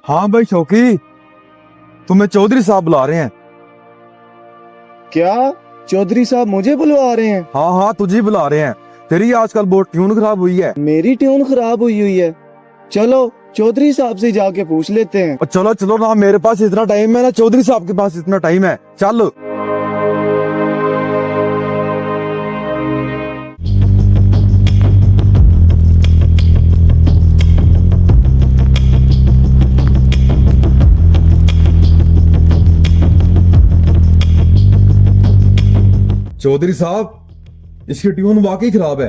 हाँ भाई शौकी, तुम्हें चौधरी साहब बुला रहे हैं। क्या चौधरी साहब मुझे बुलवा रहे हैं? हाँ हाँ, तुझे ही बुला रहे हैं। तेरी आजकल बहुत ट्यून खराब हुई है। मेरी ट्यून खराब हुई है। चलो चौधरी साहब से जाके पूछ लेते हैं। और चलो चलो ना, मेरे पास इतना टाइम है ना चौधरी साहब के पास इतना टाइम है। चल चौधरी साहब, इसकी ट्यून वाकई खराब है।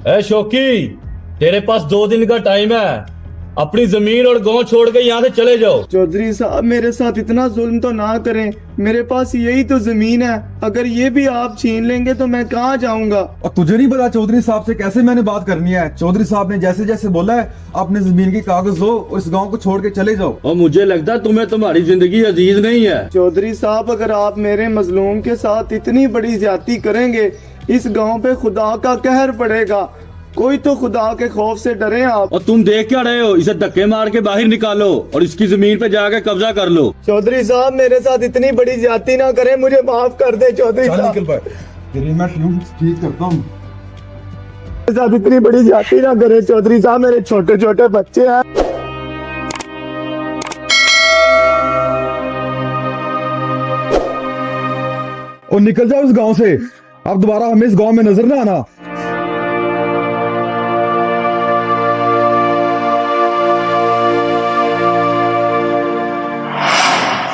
ए शौकी, तेरे पास 2 दिन का टाइम है। अपनी जमीन और गांव छोड़ के यहाँ से चले जाओ। चौधरी साहब मेरे साथ इतना जुल्म तो ना करें, मेरे पास यही तो जमीन है, अगर ये भी आप छीन लेंगे तो मैं कहाँ जाऊंगा? और तुझे नहीं पता चौधरी साहब से कैसे मैंने बात करनी है? चौधरी साहब ने जैसे जैसे बोला है, अपने जमीन की कागज दो और इस गांव को छोड़ के चले जाओ। और मुझे लगता है तुम्हें तुम्हारी जिंदगी अजीज नहीं है। चौधरी साहब अगर आप मेरे मजलूम के साथ इतनी बड़ी ज्यादती करेंगे, इस गांव पे खुदा का कहर पड़ेगा। कोई तो खुदा के खौफ से डरे आप। और तुम देख क्या रहे हो? इसे धक्के मार के बाहर निकालो और इसकी जमीन पे जाके कब्जा कर लो। चौधरी साहब मेरे साथ इतनी बड़ी ज्यादती ना करें, मुझे माफ कर दे चौधरी चल साहब। निकल भाई, तेरी मैं ट्यून ठीक करता हूँ। मेरे साथ इतनी बड़ी ज्यादती ना करें चौधरी साहब, मेरे छोटे छोटे बच्चे हैं। और निकल जाओ इस गांव से, अब दोबारा हमें इस गांव में नजर ना आना।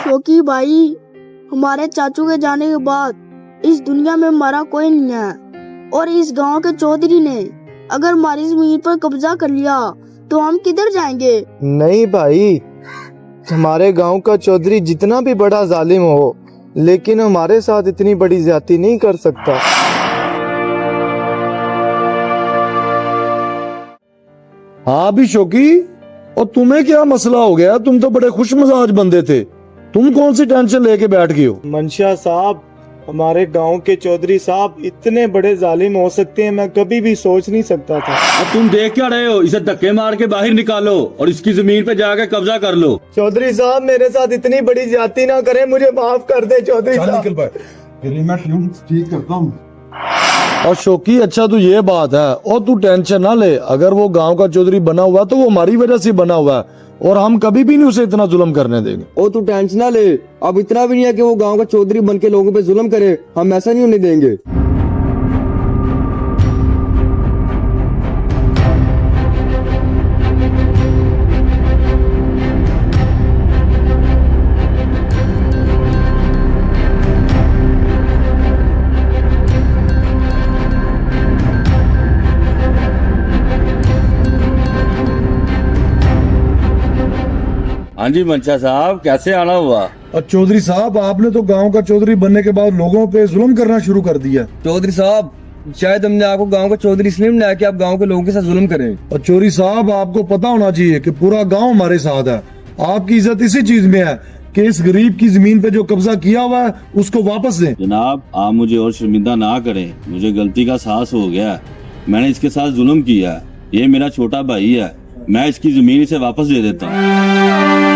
शौकी भाई, हमारे चाचू के जाने के बाद इस दुनिया में हमारा कोई नहीं है, और इस गांव के चौधरी ने अगर हमारी जमीन पर कब्जा कर लिया तो हम किधर जाएंगे? नहीं भाई, हमारे गांव का चौधरी जितना भी बड़ा जालिम हो, लेकिन हमारे साथ इतनी बड़ी ज्यादती नहीं कर सकता। हाँ भी शौकी, और तुम्हें क्या मसला हो गया? तुम तो बड़े खुश मिजाज बंदे थे, तुम कौन सी टेंशन लेके बैठ गए हो? मंशा साहब, हमारे गांव के चौधरी साहब इतने बड़े जालिम हो सकते हैं, मैं कभी भी सोच नहीं सकता था। और तुम देख क्या रहे हो? इसे धक्के मार के बाहर निकालो और इसकी जमीन पे जाके कब्जा कर लो। चौधरी साहब मेरे साथ इतनी बड़ी ज्यादती ना करें, मुझे माफ कर दे चौधरी चल साहब। निकल भाई, तेरी मैं ट्यून ठीक करता हूँ। और शौकी, अच्छा तो ये बात है, और तू टेंशन ना ले, अगर वो गांव का चौधरी बना हुआ तो वो हमारी वजह से बना हुआ है, और हम कभी भी नहीं उसे इतना जुल्म करने देंगे। ओ तू टेंशन ना ले, अब इतना भी नहीं है कि वो गांव का चौधरी बन के लोगों पे जुल्म करे, हम ऐसा नहीं होने देंगे। हाँ जी मंशा साहब, कैसे आना हुआ? और चौधरी साहब, आपने तो गांव का चौधरी बनने के बाद लोगों पे जुल्म करना शुरू कर दिया। चौधरी साहब, शायद हमने आपको गांव का चौधरी इसलिए बनाया कि आप गांव के लोगों के साथ जुल्म करें। और चौधरी साहब, आपको पता होना चाहिए कि पूरा गांव हमारे साथ है। आपकी इज्जत इसी चीज में है कि इस गरीब की जमीन पे जो कब्जा किया हुआ है उसको वापस दें। जनाब, आप मुझे और शर्मिंदा ना करें, मुझे गलती का एहसास हो गया है। मैंने इसके साथ जुल्म किया है। ये मेरा छोटा भाई है, मैं इसकी जमीन इसे वापस दे देता हूँ।